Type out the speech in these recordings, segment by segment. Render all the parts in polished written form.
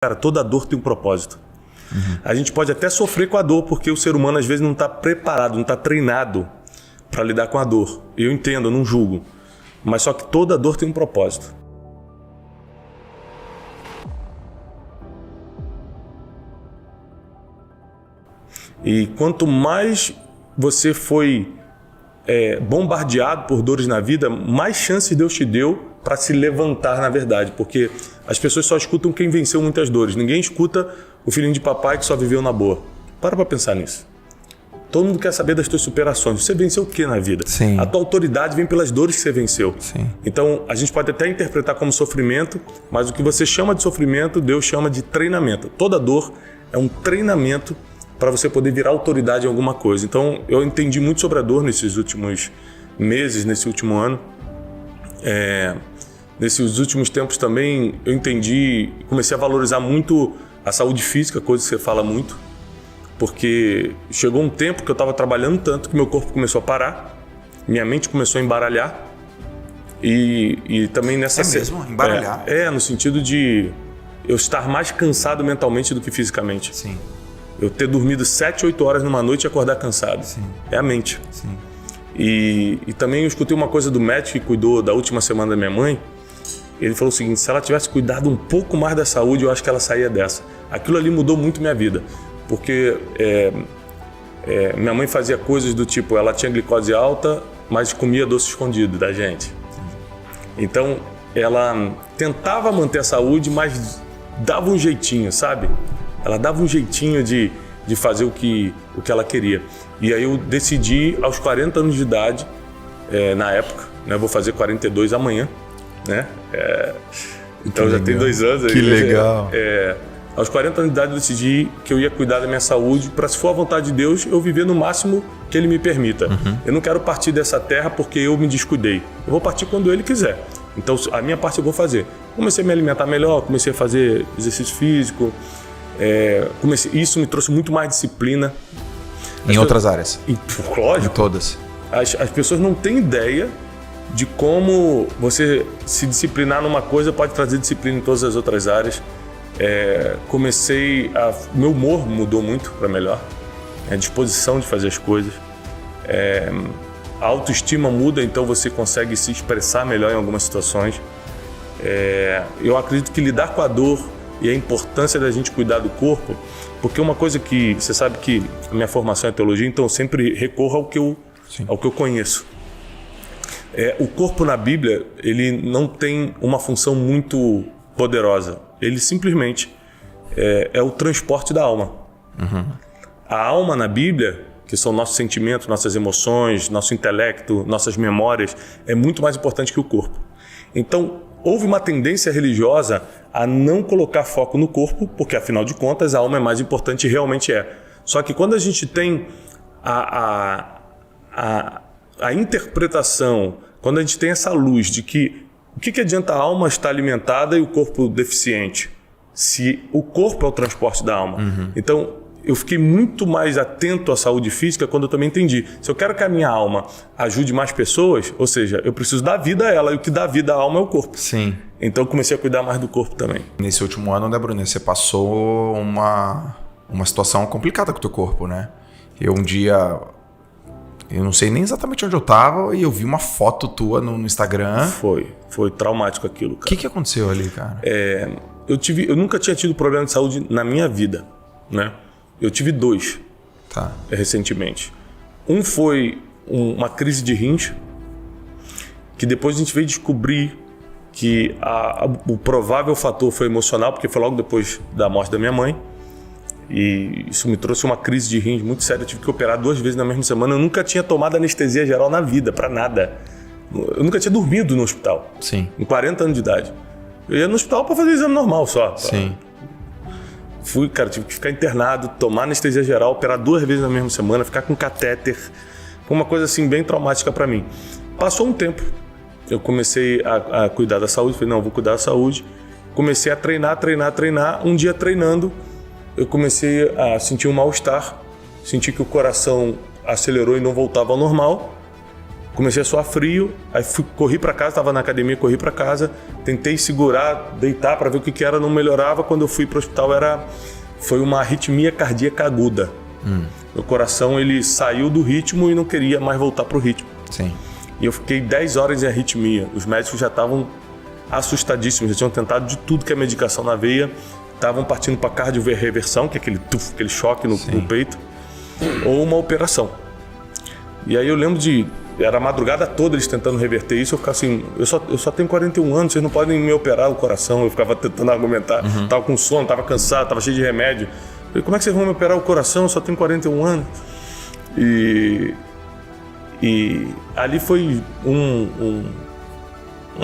Cara, toda dor tem um propósito. A gente pode até sofrer com a dor, porque o ser humano às vezes não está preparado, não está treinado para lidar com a dor. Eu entendo, eu não julgo. Mas só que toda dor tem um propósito. E quanto mais você foi bombardeado por dores na vida, mais chances Deus te deu para se levantar, na verdade. Porque as pessoas só escutam quem venceu muitas dores. Ninguém escuta o filhinho de papai que só viveu na boa. Para pensar nisso. Todo mundo quer saber das tuas superações. Você venceu o que na vida? Sim. A tua autoridade vem pelas dores que você venceu. Sim. Então, a gente pode até interpretar como sofrimento, mas o que você chama de sofrimento, Deus chama de treinamento. Toda dor é um treinamento para você poder virar autoridade em alguma coisa. Então, eu entendi muito sobre a dor nesses últimos meses, nesse último ano. Nesses últimos tempos também, eu entendi, comecei a valorizar muito a saúde física, coisa que você fala muito. Porque chegou um tempo que eu estava trabalhando tanto que meu corpo começou a parar, minha mente começou a embaralhar e também nessa... É mesmo? Embaralhar? No sentido de eu estar mais cansado mentalmente do que fisicamente. Sim. Eu ter dormido 7, 8 horas numa noite e acordar cansado. Sim. É a mente. Sim. E também eu escutei uma coisa do médico que cuidou da última semana da minha mãe. Ele falou o seguinte: se ela tivesse cuidado um pouco mais da saúde, eu acho que ela saía dessa. Aquilo ali mudou muito minha vida. Porque minha mãe fazia coisas do tipo, ela tinha glicose alta, mas comia doce escondido da gente. Então, ela tentava manter a saúde, mas dava um jeitinho, sabe? Ela dava um jeitinho de fazer o que ela queria. E aí eu decidi, aos 40 anos de idade, na época, né, vou fazer 42 amanhã, né? Então já tem 2 anos. Que legal. Aos 40 anos de idade eu decidi que eu ia cuidar da minha saúde para, se for a vontade de Deus, eu viver no máximo que Ele me permita. Eu não quero partir dessa terra porque eu me descuidei. Eu vou partir quando Ele quiser. Então a minha parte eu vou fazer. Comecei a me alimentar melhor, comecei a fazer exercício físico. Isso me trouxe muito mais disciplina. Em outras áreas? Lógico. Em todas. As pessoas não têm ideia de como você se disciplinar numa coisa pode trazer disciplina em todas as outras áreas. Meu humor mudou muito para melhor, a disposição de fazer as coisas, a autoestima muda, então você consegue se expressar melhor em algumas situações. Eu acredito que lidar com a dor e a importância da gente cuidar do corpo, porque uma coisa que você sabe que a minha formação é teologia, então eu sempre recorro ao que eu conheço. O corpo na Bíblia, ele não tem uma função muito poderosa. Ele simplesmente é o transporte da alma. A alma na Bíblia, que são nossos sentimentos, nossas emoções, nosso intelecto, nossas memórias, é muito mais importante que o corpo. Então, houve uma tendência religiosa a não colocar foco no corpo, porque afinal de contas a alma é mais importante e realmente é. Só que quando a gente tem a interpretação, quando a gente tem essa luz de que o que adianta a alma estar alimentada e o corpo deficiente, se o corpo é o transporte da alma? Então, eu fiquei muito mais atento à saúde física quando eu também entendi. Se eu quero que a minha alma ajude mais pessoas, ou seja, eu preciso dar vida a ela, e o que dá vida à alma é o corpo. Sim. Então, eu comecei a cuidar mais do corpo também. Nesse último ano, né, Bruno, você passou uma situação complicada com o teu corpo, né? Um dia... Eu não sei nem exatamente onde eu tava e eu vi uma foto tua no Instagram. Foi traumático aquilo, cara. O que aconteceu ali, cara? Eu nunca tinha tido problema de saúde na minha vida, né? Eu tive 2 recentemente. Um foi uma crise de rins, que depois a gente veio descobrir que o provável fator foi emocional, porque foi logo depois da morte da minha mãe. E isso me trouxe uma crise de rins muito séria. Eu tive que operar 2 vezes na mesma semana. Eu nunca tinha tomado anestesia geral na vida, pra nada. Eu nunca tinha dormido no hospital. Sim. Com 40 anos de idade. Eu ia no hospital pra fazer exame normal só. Sim. Fui, cara, tive que ficar internado, tomar anestesia geral, operar 2 vezes na mesma semana, ficar com catéter. Foi uma coisa assim bem traumática pra mim. Passou um tempo. Eu comecei a cuidar da saúde. Falei, não, vou cuidar da saúde. Comecei a treinar. Um dia treinando, eu comecei a sentir um mal-estar, senti que o coração acelerou e não voltava ao normal. comecei a suar frio, aí corri para casa, estava na academia, corri para casa, tentei segurar, deitar para ver o que era, não melhorava. Quando eu fui para o hospital foi uma arritmia cardíaca aguda. Meu coração ele saiu do ritmo e não queria mais voltar para o ritmo. Sim. E eu fiquei 10 horas em arritmia. Os médicos já estavam assustadíssimos, já tinham tentado de tudo que é medicação na veia, estavam partindo para cardioreversão, que é aquele choque no peito, ou uma operação. E aí eu lembro era a madrugada toda eles tentando reverter isso, eu ficava assim, eu só tenho 41 anos, vocês não podem me operar o coração. Eu ficava tentando argumentar, tava com sono, tava cansado, tava cheio de remédio. Eu falei, como é que vocês vão me operar o coração? Eu só tenho 41 anos. E ali foi um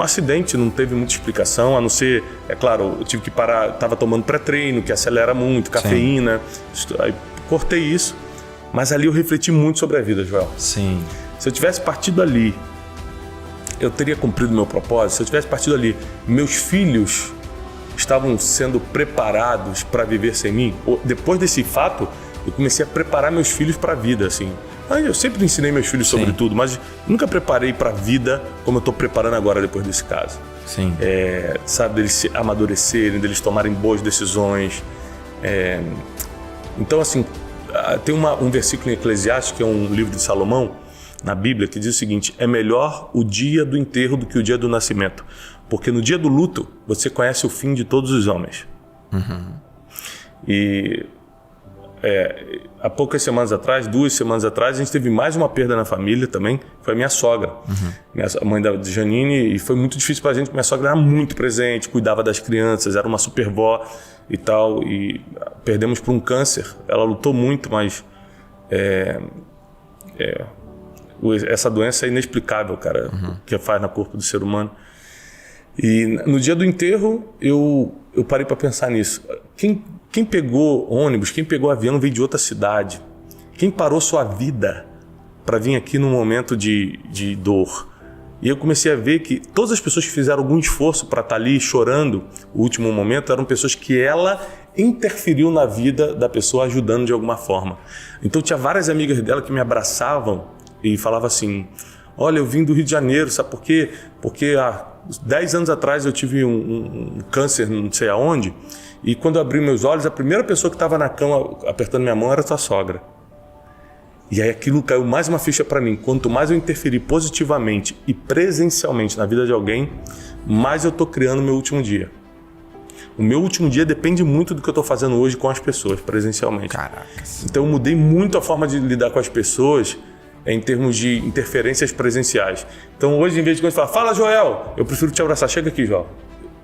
acidente, não teve muita explicação, a não ser, é claro, eu tive que parar, estava tomando pré-treino, que acelera muito, cafeína, aí cortei isso, mas ali eu refleti muito sobre a vida, Joel. Sim. Se eu tivesse partido ali, eu teria cumprido meu propósito. Se eu tivesse partido ali, meus filhos estavam sendo preparados para viver sem mim. Depois desse fato, eu comecei a preparar meus filhos para a vida, assim. Eu sempre ensinei meus filhos sobre tudo, mas nunca preparei para a vida como eu estou preparando agora depois desse caso. Sim. Sabe, deles se amadurecerem, deles tomarem boas decisões. Então, assim, tem um versículo em Eclesiastes, que é um livro de Salomão, na Bíblia, que diz o seguinte: é melhor o dia do enterro do que o dia do nascimento, porque no dia do luto você conhece o fim de todos os homens. E há poucas semanas atrás, 2 semanas atrás, a gente teve mais uma perda na família também, foi a minha sogra, a mãe da Janine, e foi muito difícil pra gente, porque minha sogra era muito presente, cuidava das crianças, era uma super vó e tal, e perdemos por um câncer. Ela lutou muito, mas essa doença é inexplicável, cara, o que faz no corpo do ser humano. E no dia do enterro, eu parei para pensar nisso. Quem pegou ônibus, quem pegou avião veio de outra cidade. Quem parou sua vida para vir aqui num momento de dor. E eu comecei a ver que todas as pessoas que fizeram algum esforço para estar ali chorando o último momento eram pessoas que ela interferiu na vida da pessoa, ajudando de alguma forma. Então tinha várias amigas dela que me abraçavam e falavam assim: olha, eu vim do Rio de Janeiro, sabe por quê? Porque há 10 anos atrás eu tive um câncer não sei aonde, e quando eu abri meus olhos, a primeira pessoa que estava na cama apertando minha mão era tua sogra. E aí aquilo caiu mais uma ficha para mim. Quanto mais eu interferir positivamente e presencialmente na vida de alguém, mais eu estou criando o meu último dia. O meu último dia depende muito do que eu estou fazendo hoje com as pessoas, presencialmente. Caracas. Então eu mudei muito a forma de lidar com as pessoas em termos de interferências presenciais. Então hoje, em vez de quando falar, fala Joel, eu prefiro te abraçar, chega aqui, Joel.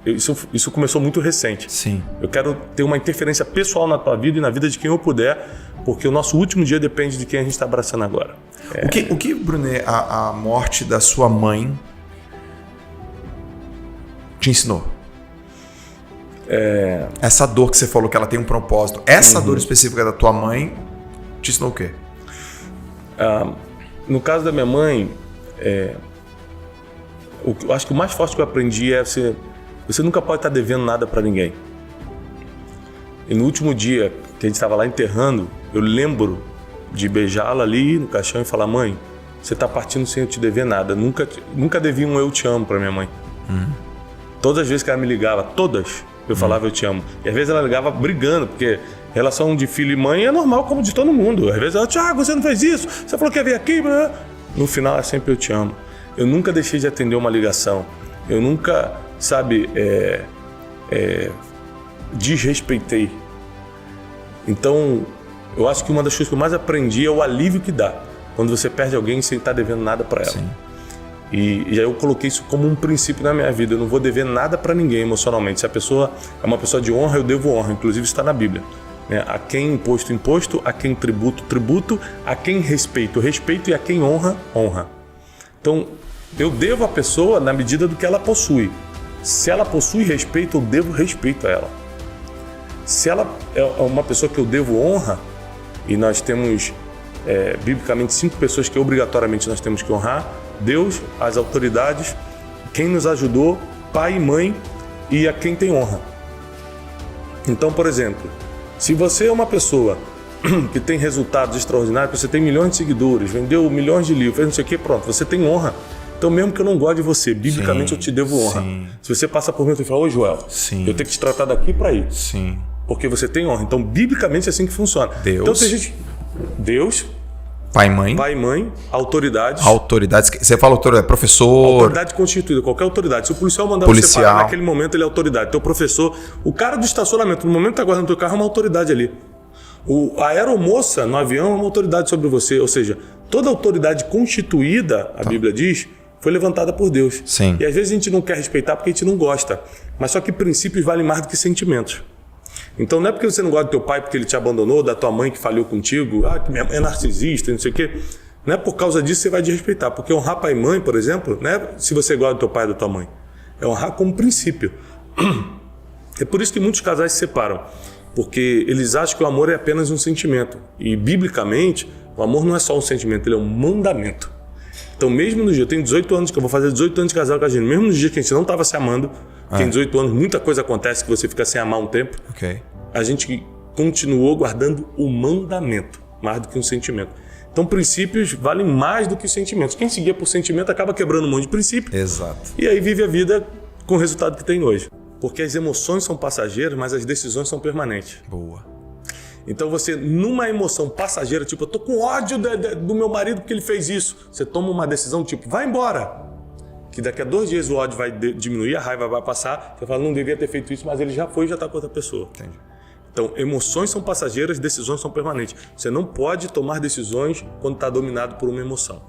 Isso começou muito recente. Sim. Eu quero ter uma interferência pessoal na tua vida e na vida de quem eu puder, porque o nosso último dia depende de quem a gente está abraçando agora. O que Brunet, a morte da sua mãe te ensinou? Essa dor que você falou que ela tem um propósito, essa dor específica da tua mãe te ensinou o quê? No caso da minha mãe, eu acho que o mais forte que eu aprendi é você nunca pode estar devendo nada para ninguém. E no último dia que a gente estava lá enterrando, eu lembro de beijá-la ali no caixão e falar: mãe, você está partindo sem eu te dever nada. Nunca devi um eu te amo para minha mãe. Todas as vezes que ela me ligava, todas, eu falava eu te amo. E às vezes ela ligava brigando, porque relação de filho e mãe é normal como de todo mundo. Às vezes ela: Thiago, você não fez isso, você falou que ia vir aqui. No final é sempre eu te amo. Eu nunca deixei de atender uma ligação. Eu nunca, desrespeitei. Então, eu acho que uma das coisas que eu mais aprendi é o alívio que dá quando você perde alguém sem estar devendo nada para ela. Sim. E aí eu coloquei isso como um princípio na minha vida. Eu não vou dever nada para ninguém emocionalmente. Se a pessoa é uma pessoa de honra, eu devo honra. Inclusive está na Bíblia. A quem imposto, imposto. A quem tributo, tributo. A quem respeito, respeito. E a quem honra, honra. Então, eu devo a pessoa na medida do que ela possui. Se ela possui respeito, eu devo respeito a ela. Se ela é uma pessoa que eu devo honra, e nós temos biblicamente 5 pessoas que obrigatoriamente nós temos que honrar: Deus, as autoridades, quem nos ajudou, pai e mãe, e a quem tem honra. Então, por exemplo, se você é uma pessoa que tem resultados extraordinários, você tem milhões de seguidores, vendeu milhões de livros, fez não sei o quê, pronto, você tem honra. Então, mesmo que eu não goste de você, biblicamente eu te devo honra. Sim. Se você passa por mim e fala, ô Joel, eu tenho que te tratar daqui para aí. Sim. Porque você tem honra. Então, biblicamente é assim que funciona. Deus. Então, tem gente... Deus, Pai e pai e mãe, autoridades. Autoridades. Você fala autoridade, professor. Autoridade constituída, qualquer autoridade. Se o policial mandar você parar naquele momento, ele é autoridade. Teu professor, o cara do estacionamento, no momento que tá guardando teu carro, é uma autoridade ali. A aeromoça no avião é uma autoridade sobre você. Ou seja, toda autoridade constituída, a Bíblia diz, foi levantada por Deus. Sim. E às vezes a gente não quer respeitar porque a gente não gosta. Mas só que princípios valem mais do que sentimentos. Então não é porque você não gosta do teu pai porque ele te abandonou, da tua mãe que falhou contigo, que minha mãe é narcisista, não sei o quê. Não é por causa disso que você vai desrespeitar. Porque honrar pai e mãe, por exemplo, não é se você gosta do teu pai ou da tua mãe. É honrar como princípio. É por isso que muitos casais se separam. Porque eles acham que o amor é apenas um sentimento. E biblicamente, o amor não é só um sentimento, ele é um mandamento. Então mesmo no dia, eu tenho 18 anos, que eu vou fazer 18 anos de casal com a gente, mesmo no dia que a gente não estava se amando, porque em 18 anos muita coisa acontece que você fica sem amar um tempo, a gente continuou guardando o mandamento, mais do que um sentimento. Então princípios valem mais do que os sentimentos. Quem seguia por sentimento acaba quebrando um monte de princípio. Exato. E aí vive a vida com o resultado que tem hoje. Porque as emoções são passageiras, mas as decisões são permanentes. Boa. Então você, numa emoção passageira, tipo, eu tô com ódio do meu marido porque ele fez isso. Você toma uma decisão tipo, vai embora. Que daqui a 2 dias o ódio vai diminuir, a raiva vai passar. Você fala, não devia ter feito isso, mas ele já foi e já tá com outra pessoa. Entendi. Então, emoções são passageiras, decisões são permanentes. Você não pode tomar decisões quando está dominado por uma emoção.